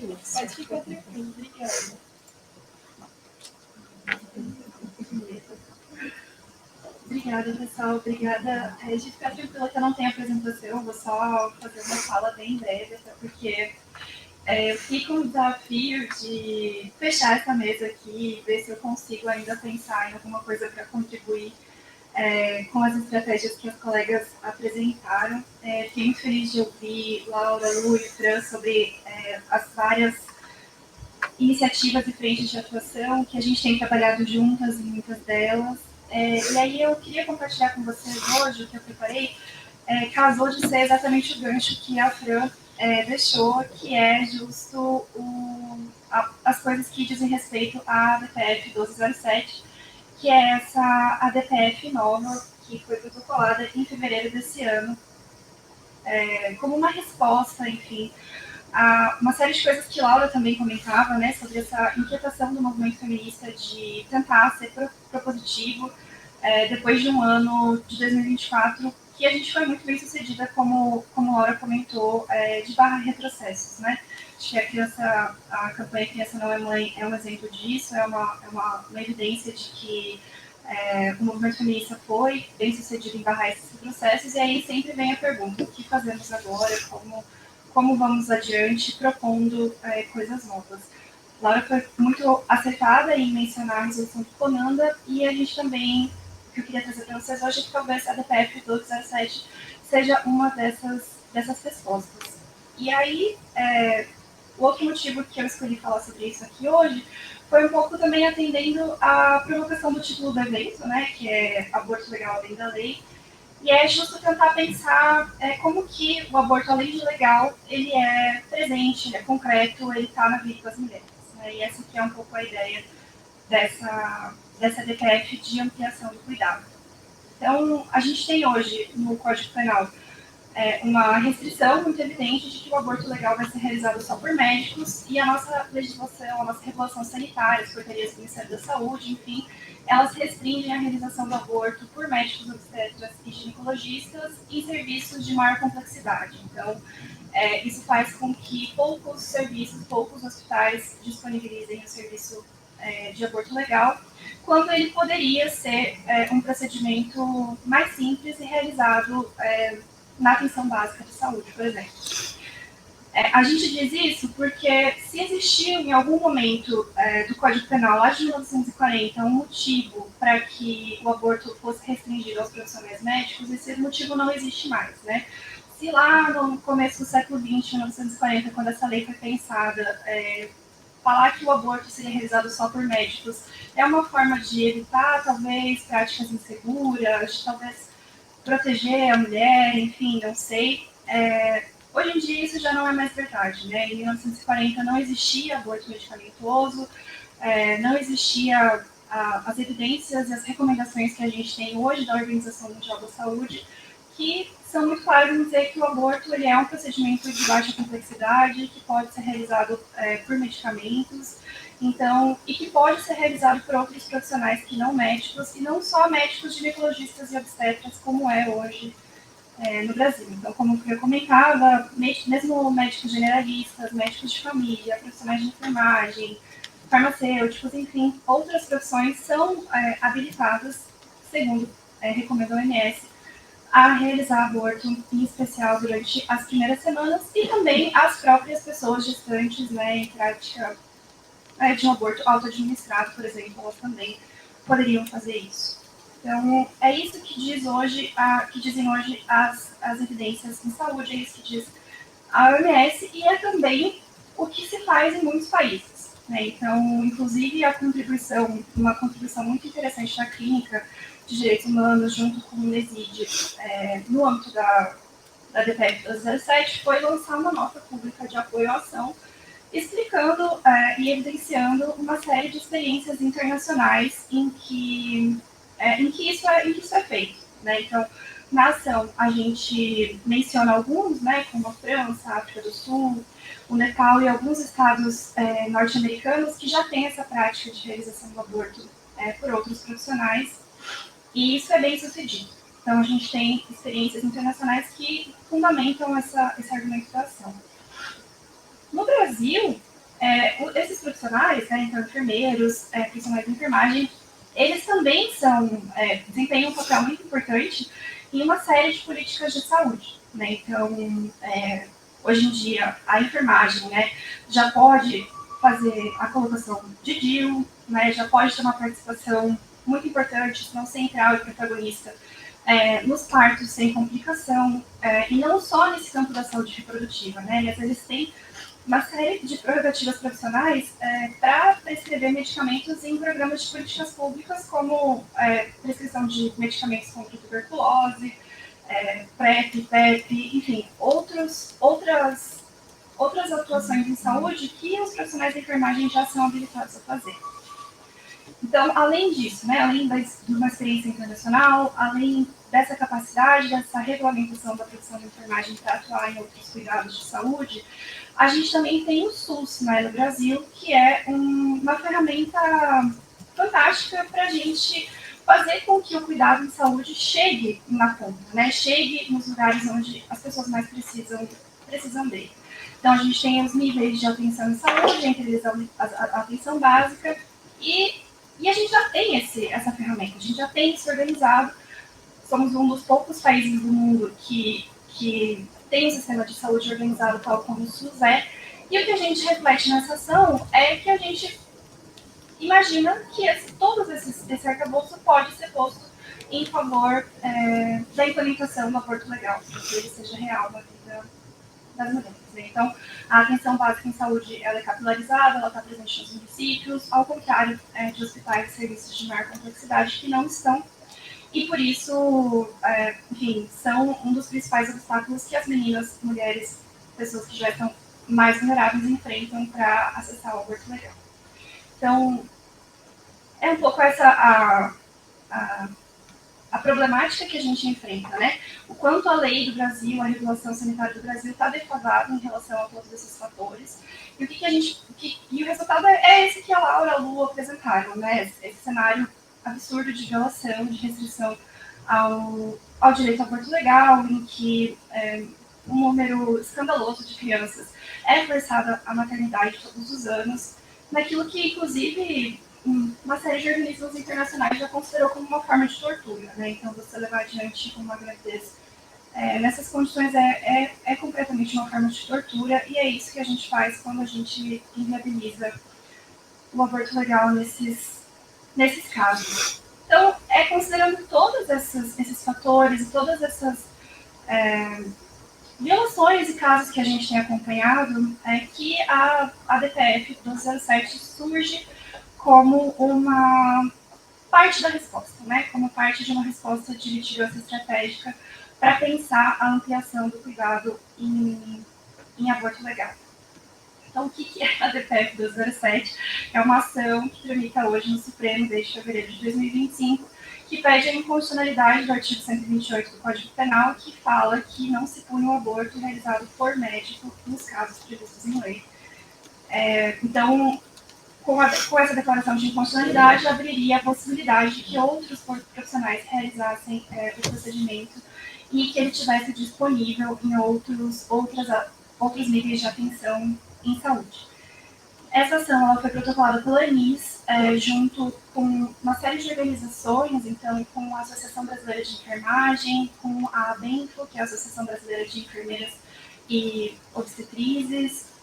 minutos. Pode ficar tranquilo, obrigada. Obrigada, pessoal. Obrigada. De ficar tranquila que eu não tenho apresentação, vou só fazer uma fala bem breve, até porque eu fico com o desafio de fechar essa mesa aqui e ver se eu consigo ainda pensar em alguma coisa para contribuir com as estratégias que os colegas apresentaram. Fiquei muito feliz de ouvir Laura, Lu e Fran sobre as várias iniciativas e frentes de atuação que a gente tem trabalhado juntas em muitas delas. E aí eu queria compartilhar com vocês hoje o que eu preparei, casou de ser exatamente o gancho que a Fran deixou, que é justo as coisas que dizem respeito à DPF 1207, que é essa ADPF nova, que foi protocolada em fevereiro desse ano, como uma resposta, enfim, a uma série de coisas que Laura também comentava, né, sobre essa inquietação do movimento feminista de tentar ser propositivo, depois de um ano de 2024, que a gente foi muito bem sucedida, como Laura comentou, de barra retrocessos, né? Acho que a campanha Criança Não é Mãe é um exemplo disso, é uma evidência de que o movimento feminista foi bem sucedido em barrar esses retrocessos, e aí sempre vem a pergunta: o que fazemos agora? Como vamos adiante propondo coisas novas? Laura foi muito acertada em mencionar a resolução do CONANDA, e a gente também, o que eu queria trazer para vocês hoje é que talvez a DPF 1207 seja uma dessas respostas. E aí, o outro motivo que eu escolhi falar sobre isso aqui hoje foi um pouco também atendendo à provocação do título do evento, né, que é Aborto Legal Além da Lei, e é justo tentar pensar como que o aborto, além de legal, ele é presente, ele é concreto, ele está na vida das mulheres. Né? E essa aqui é um pouco a ideia dessa DPF de ampliação do cuidado. Então, a gente tem hoje no Código Penal uma restrição muito evidente de que o aborto legal vai ser realizado só por médicos, e a nossa legislação, a nossa regulação sanitária, as portarias do Ministério da Saúde, enfim, elas restringem a realização do aborto por médicos obstetras e ginecologistas em serviços de maior complexidade. Então, isso faz com que poucos serviços, poucos hospitais disponibilizem o serviço de aborto legal, quando ele poderia ser um procedimento mais simples e realizado na atenção básica de saúde, por exemplo. A gente diz isso porque se existiu em algum momento do Código Penal, lá de 1940, um motivo para que o aborto fosse restringido aos profissionais médicos, esse motivo não existe mais, né? Se lá no começo do século XX, 1940, quando essa lei foi pensada, falar que o aborto seria realizado só por médicos é uma forma de evitar, talvez, práticas inseguras, talvez proteger a mulher, enfim, não sei. Hoje em dia isso já não é mais verdade, né? Em 1940 não existia aborto medicamentoso, não existia as evidências e as recomendações que a gente tem hoje da Organização Mundial da Saúde, que são muito claras em dizer que o aborto ele é um procedimento de baixa complexidade, que pode ser realizado por medicamentos, então, e que pode ser realizado por outros profissionais que não médicos, e não só médicos ginecologistas e obstetras, como é hoje no Brasil. Então, como eu comentava, mesmo médicos generalistas, médicos de família, profissionais de enfermagem, farmacêuticos, enfim, outras profissões são habilitadas, segundo recomenda a OMS, a realizar aborto, em especial durante as primeiras semanas, e também as próprias pessoas gestantes, né, em prática de um aborto auto-administrado, por exemplo, elas também poderiam fazer isso. Então, é isso que dizem hoje as evidências em saúde, é isso que diz a OMS, e é também o que se faz em muitos países. Né? Então, inclusive, uma contribuição muito interessante na clínica de direitos humanos, junto com o NESID, no âmbito da DPF 1207, foi lançar uma nota pública de apoio à ação, explicando e evidenciando uma série de experiências internacionais em que isso é feito. Né? Então, na ação, a gente menciona alguns, né, como a França, a África do Sul, o Nepal e alguns estados norte-americanos que já têm essa prática de realização do aborto por outros profissionais, e isso é bem sucedido. Então, a gente tem experiências internacionais que fundamentam essa argumentação. No Brasil, profissionais, né, então enfermeiros, profissionais de enfermagem, eles também desempenham um papel muito importante em uma série de políticas de saúde, né? Então, hoje em dia, a enfermagem, né, já pode fazer a colocação de DIU, né, já pode ter uma participação muito importante, se não central e protagonista, nos partos sem complicação, e não só nesse campo da saúde reprodutiva, né? Mas eles têm uma série de prerrogativas profissionais para prescrever medicamentos em programas de políticas públicas, como prescrição de medicamentos contra tuberculose, PrEP, PEP, enfim, outras atuações em saúde que os profissionais de enfermagem já são habilitados a fazer. Então, além disso, né, além de uma experiência internacional, além dessa capacidade, dessa regulamentação da profissão de enfermagem para atuar em outros cuidados de saúde, a gente também tem o SUS, né, no Brasil, que é uma ferramenta fantástica para a gente fazer com que o cuidado em saúde chegue na ponta, né, chegue nos lugares onde as pessoas mais precisam dele. Então, a gente tem os níveis de atenção em saúde, entre eles a atenção básica, e a gente já tem essa ferramenta, a gente já tem isso organizado. Somos um dos poucos países do mundo que tem um sistema de saúde organizado tal como o SUS é. E o que a gente reflete nessa ação é que a gente imagina que todo esse arcabouço pode ser posto em favor da implementação do aborto legal, para que ele seja real na vida das mulheres. Né? Então, a atenção básica em saúde ela é capilarizada, ela está presente nos municípios, ao contrário de hospitais e serviços de maior complexidade que não estão. E por isso, enfim, são um dos principais obstáculos que as meninas, mulheres, pessoas que já estão mais vulneráveis enfrentam para acessar o aborto legal. Então, é um pouco essa a problemática que a gente enfrenta, né? O quanto a lei do Brasil, a regulação sanitária do Brasil está defasada em relação a todos esses fatores. E o e o resultado é esse que a Laura e a Lu apresentaram, né? Esse cenário absurdo de violação, de restrição ao direito ao aborto legal, em que um número escandaloso de crianças é forçada à maternidade todos os anos, naquilo que, inclusive, uma série de organismos internacionais já considerou como uma forma de tortura, né? Então, você levar adiante uma gravidez nessas condições é completamente uma forma de tortura, e é isso que a gente faz quando a gente inviabiliza o aborto legal nesses casos. Então, considerando todos esses fatores e todas essas violações e casos que a gente tem acompanhado, que a DPF 1207 surge como uma parte da resposta, né? Como parte de uma resposta de litigância estratégica para pensar a ampliação do cuidado em aborto legal. Então, o que é a DPF 1207? É uma ação que tramita hoje no Supremo desde fevereiro de 2025, que pede a inconstitucionalidade do artigo 128 do Código Penal, que fala que não se pune o aborto realizado por médico nos casos previstos em lei. Então, com essa declaração de inconstitucionalidade, abriria a possibilidade de que outros profissionais realizassem o procedimento e que ele estivesse disponível em outros níveis de atenção em saúde. Essa ação ela foi protocolada pela Anis, junto com uma série de organizações, então com a Associação Brasileira de Enfermagem, com a ABENFO, que é a Associação Brasileira de Enfermeiras e Obstetrizes,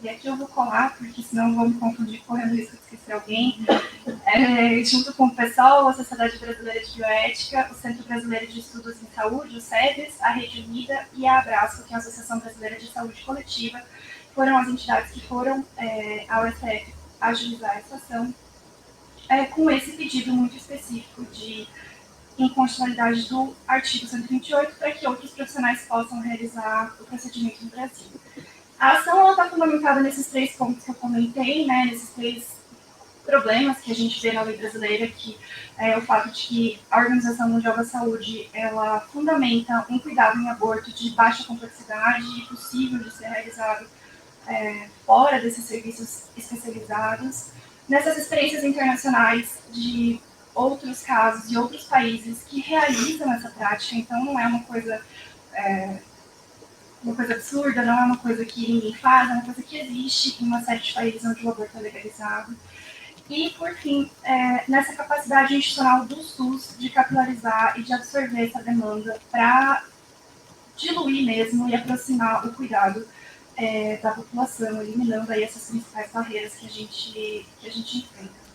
e aqui eu vou colar, porque senão vou me confundir correndo o risco de esquecer alguém, junto com o PSOL, a Sociedade Brasileira de Bioética, o Centro Brasileiro de Estudos em Saúde, o SEBS, a Rede Unida e a Abraço, que é a Associação Brasileira de Saúde Coletiva, foram as entidades que foram ao STF ajuizar essa ação, com esse pedido muito específico de inconstitucionalidade do artigo 128 para que outros profissionais possam realizar o procedimento no Brasil. A ação está fundamentada nesses 3 pontos que eu comentei, né, nesses 3 problemas que a gente vê na lei brasileira, que é o fato de que a Organização Mundial da Saúde ela fundamenta um cuidado em aborto de baixa complexidade e possível de ser realizado fora desses serviços especializados. Nessas experiências internacionais de outros casos e outros países que realizam essa prática, então não é uma coisa uma coisa absurda, não é uma coisa que ninguém faz, é uma coisa que existe em uma série de países onde o aborto é legalizado. E, por fim, nessa capacidade institucional do SUS de capilarizar e de absorver essa demanda para diluir mesmo e aproximar o cuidado da população, eliminando aí essas principais barreiras que a gente enfrenta.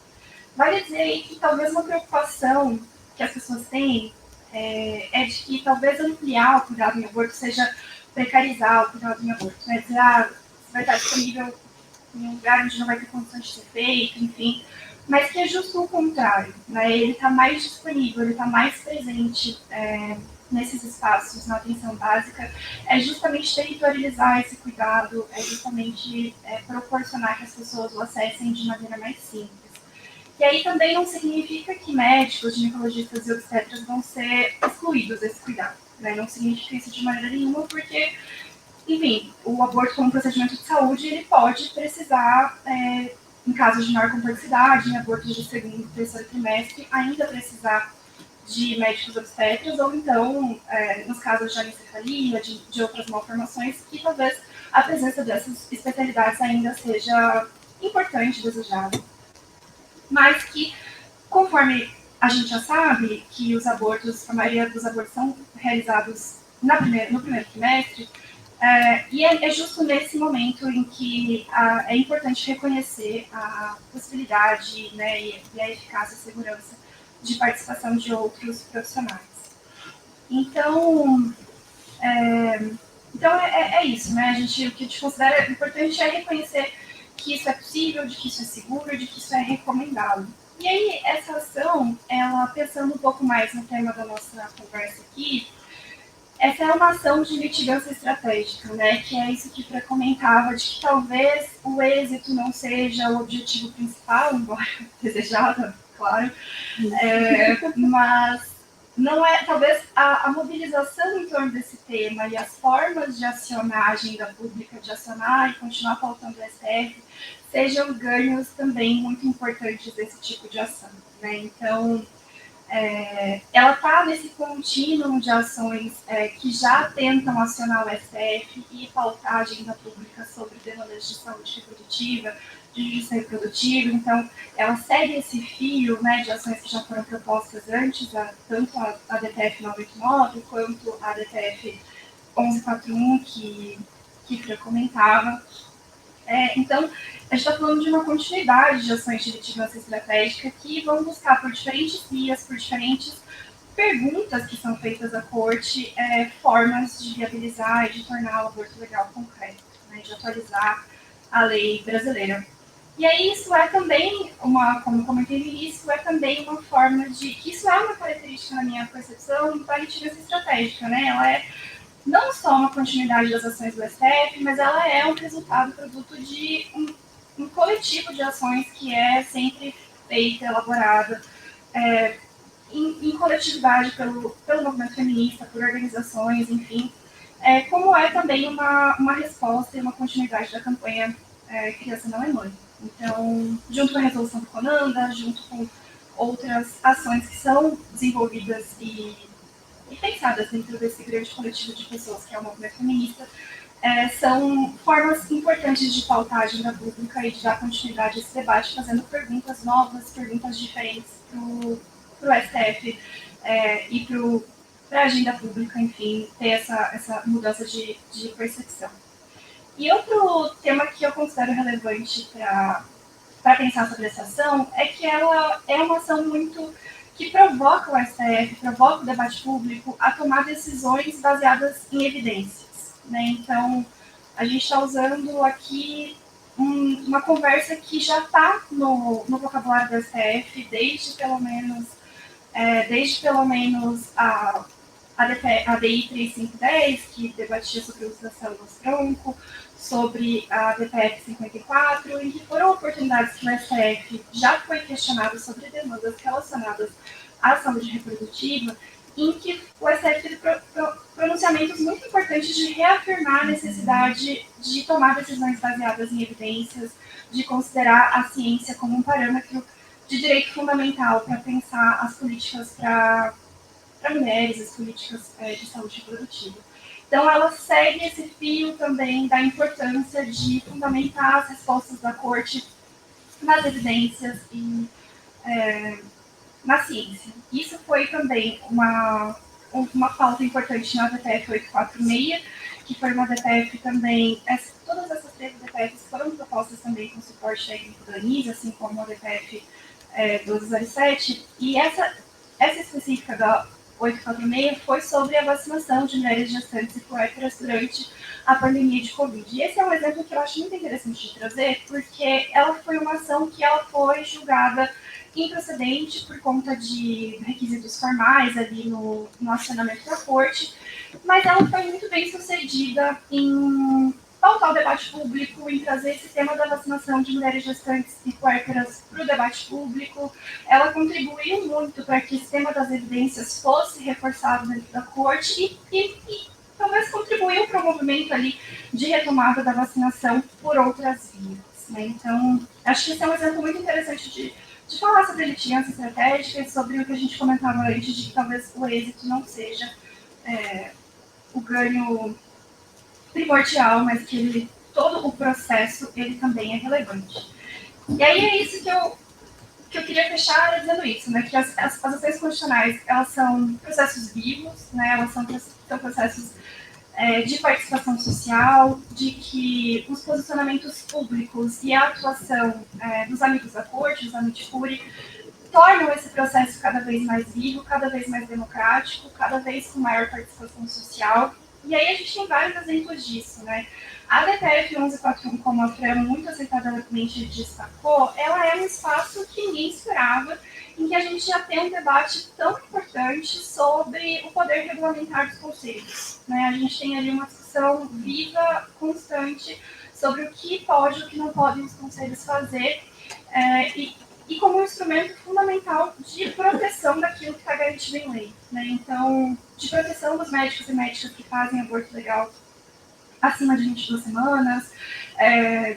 Vale dizer aí que talvez uma preocupação que as pessoas têm é de que talvez ampliar o cuidado em aborto seja precarizar o cuidado em aborto, né? Dizer, você vai estar disponível em um lugar onde não vai ter condições de ser feito, enfim, mas que é justo o contrário, né? Ele está mais disponível, ele está mais presente nesses espaços, na atenção básica, é justamente territorializar esse cuidado, é justamente proporcionar que as pessoas o acessem de maneira mais simples. E aí também não significa que médicos, ginecologistas e obstetras vão ser excluídos desse cuidado, né? Não significa isso de maneira nenhuma, porque, enfim, o aborto como procedimento de saúde, ele pode precisar, em casos de maior complexidade, em abortos de segundo e terceiro trimestre, ainda precisar de médicos obstetras, ou então, nos casos de anencefalia, de outras malformações, que talvez a presença dessas especialidades ainda seja importante, desejável. Mas que, conforme a gente já sabe, que os abortos, a maioria dos abortos são realizados no primeiro trimestre, e é justo nesse momento em que é importante reconhecer a possibilidade, né, e a eficácia e a segurança de participação de outros profissionais. Então, é isso, né? O que a gente considera importante é reconhecer que isso é possível, de que isso é seguro, de que isso é recomendável. E aí, essa ação, ela pensando um pouco mais no tema da nossa conversa aqui, essa é uma ação de litigância estratégica, né? Que é isso que Fran comentava, de que talvez o êxito não seja o objetivo principal, embora desejado, claro, mas não é, talvez a mobilização em torno desse tema e as formas de acionar a agenda pública, de acionar e continuar pautando o STF, sejam ganhos também muito importantes desse tipo de ação, né? Então, ela está nesse contínuo de ações que já tentam acionar o STF e pautar a agenda pública sobre demandas de saúde reprodutiva, de justiça reprodutiva. Então, ela segue esse fio, né, de ações que já foram propostas antes, tanto a DPF 989 quanto a DPF 1141, que Fran comentava. Então, a gente está falando de uma continuidade de ações de litigância estratégica que vão buscar por diferentes vias, por diferentes perguntas que são feitas à corte, formas de viabilizar e de tornar o aborto legal concreto, né, de atualizar a lei brasileira. E aí isso é também como comentei no início, é também uma forma de, que isso é uma característica na minha percepção da litigância estratégica, né? Ela é não só uma continuidade das ações do STF, mas ela é um resultado, produto de um coletivo de ações que é sempre feita, elaborada, em coletividade pelo movimento feminista, por organizações, enfim, como é também uma resposta e uma continuidade da campanha Criança Não é Mãe. Então, junto com a resolução do CONANDA, junto com outras ações que são desenvolvidas e pensadas dentro desse grande coletivo de pessoas que é o movimento feminista, são formas importantes de pautar a agenda pública e de dar continuidade a esse debate, fazendo perguntas novas, perguntas diferentes para o STF e para a agenda pública, enfim, ter essa mudança de percepção. E outro tema que eu considero relevante para pensar sobre essa ação é que ela é uma ação muito que provoca o STF, provoca o debate público a tomar decisões baseadas em evidências, né? Então, a gente está usando aqui uma conversa que já está no vocabulário do STF desde pelo menos a DI 3510, que debatia sobre o uso das células-tronco, sobre a DPF 54, em que foram oportunidades que o STF já foi questionado sobre demandas relacionadas à saúde reprodutiva, em que o STF teve pronunciamentos muito importantes de reafirmar a necessidade de tomar decisões baseadas em evidências, de considerar a ciência como um parâmetro de direito fundamental para pensar as políticas para mulheres, as políticas de saúde reprodutiva. Então, ela segue esse fio também da importância de fundamentar as respostas da corte nas evidências e na ciência. Isso foi também uma pauta importante na DPF 846, que foi uma DPF também. Todas essas três DPFs foram propostas também com suporte técnico da ANISA, assim como a DPF 1207, e essa específica da 846 foi sobre a vacinação de mulheres gestantes e puérperas durante a pandemia de Covid. E esse é um exemplo que eu acho muito interessante de trazer, porque ela foi uma ação que ela foi julgada improcedente por conta de requisitos formais ali no acionamento da corte, mas ela foi muito bem sucedida em pautar o debate público, em trazer esse tema da vacinação de mulheres gestantes e puérperas para o debate público. Ela contribuiu muito para que esse tema das evidências fosse reforçado dentro da corte e talvez contribuiu para o movimento ali de retomada da vacinação por outras vias. Né? Então, acho que esse é um exemplo muito interessante de falar sobre litigância estratégica e sobre o que a gente comentava antes, de que talvez o êxito não seja o ganho primordial, mas que todo o processo ele também é relevante. E aí é isso que eu queria fechar dizendo isso, né? Que as ações constitucionais, elas são processos vivos, né? Elas são processos de participação social, de que os posicionamentos públicos e a atuação dos amigos da corte, dos amigos de curi, tornam esse processo cada vez mais vivo, cada vez mais democrático, cada vez com maior participação social. E aí a gente tem vários exemplos disso, né? A DPF 1141, como a Fran muito acertadamente destacou, ela é um espaço que ninguém esperava, em que a gente já tem um debate tão importante sobre o poder regulamentar dos conselhos. Né? A gente tem ali uma discussão viva, constante, sobre o que pode e o que não podem os conselhos fazer, e como um instrumento fundamental de proteção daquilo que está garantido em lei. Né? Então, de proteção dos médicos e médicas que fazem aborto legal acima de 22 semanas,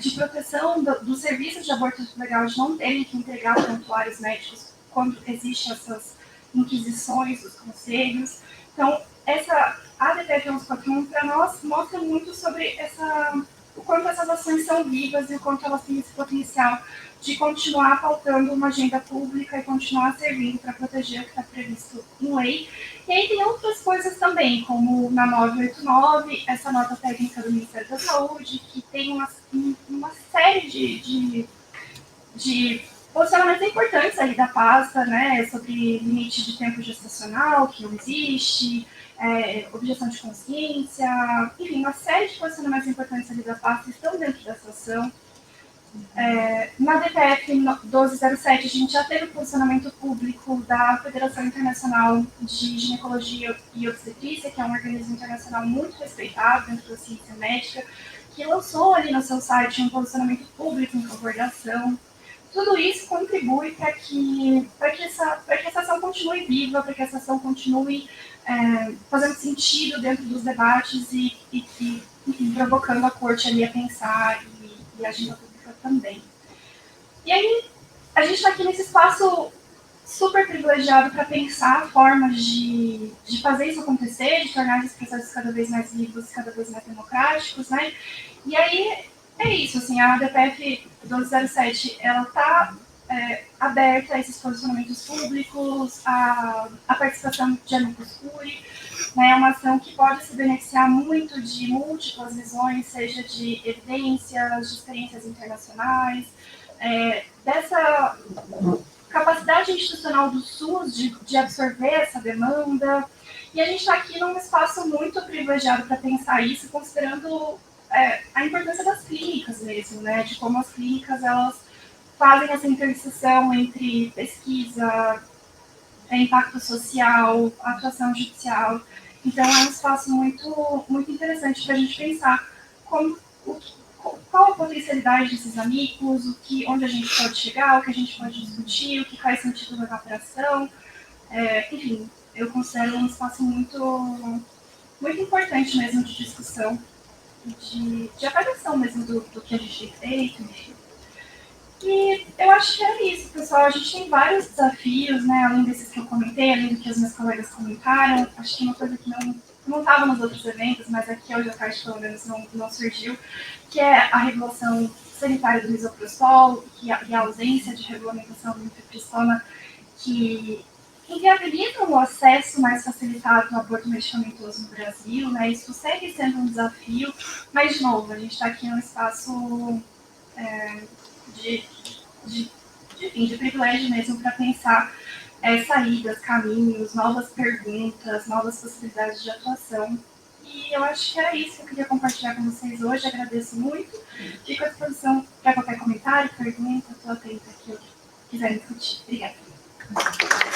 de proteção dos serviços de aborto legal, de não terem que entregar prontuários médicos quando existem essas inquisições dos conselhos. Então, a DPF 1141, para nós, mostra muito sobre o quanto essas ações são vivas e o quanto elas têm esse potencial de continuar pautando uma agenda pública e continuar servindo para proteger o que está previsto em lei. E aí tem outras coisas também, como na 989, essa nota técnica do Ministério da Saúde, que tem uma série de posicionamentos importantes ali da pasta, né, sobre limite de tempo gestacional, que não existe, objeção de consciência, enfim, uma série de posicionamentos importantes ali da pasta estão dentro dessa ação. Na DPF 1207, a gente já teve o posicionamento público da Federação Internacional de Ginecologia e Obstetrícia, que é um organismo internacional muito respeitado dentro da ciência médica, que lançou ali no seu site um posicionamento público em favor da ação. Tudo isso contribui para que essa ação continue viva, para que essa ação continue fazendo sentido dentro dos debates e enfim, provocando a corte ali a pensar e a agenda pública também. E aí, a gente está aqui nesse espaço super privilegiado para pensar formas de fazer isso acontecer, de tornar esses processos cada vez mais vivos, cada vez mais democráticos, né? E aí, é isso, assim, a DPF 1207, ela está aberta a esses posicionamentos públicos, a participação de amigos curi, né? É uma ação que pode se beneficiar muito de múltiplas visões, seja de evidências, de experiências internacionais, dessa capacidade institucional do SUS de absorver essa demanda. E a gente está aqui num espaço muito privilegiado para pensar isso, considerando a importância das clínicas mesmo, né? De como as clínicas elas fazem essa interseção entre pesquisa, impacto social, atuação judicial. Então, é um espaço muito, muito interessante para a gente pensar qual a potencialidade desses amigos, onde a gente pode chegar, o que a gente pode discutir, o que faz sentido levar para ação. Enfim, eu considero um espaço muito, muito importante mesmo de discussão, de avaliação mesmo do que a gente tem feito, enfim. E eu acho que é isso, pessoal. A gente tem vários desafios, né? Além desses que eu comentei, além do que os meus colegas comentaram. Acho que uma coisa que não estava nos outros eventos, mas aqui hoje a parte pelo menos não surgiu, que é a regulação sanitária do misoprostol e a ausência de regulamentação do mifepristona, que inviabilitam o acesso mais facilitado ao aborto medicamentoso no Brasil, né? Isso segue sendo um desafio, mas, de novo, a gente está aqui num espaço de, de privilégio mesmo para pensar saídas, caminhos, novas perguntas, novas possibilidades de atuação. E eu acho que era isso que eu queria compartilhar com vocês hoje. Agradeço muito. Fico à disposição para qualquer comentário, pergunta. Estou atenta aqui, o que quiserem discutir. Obrigada.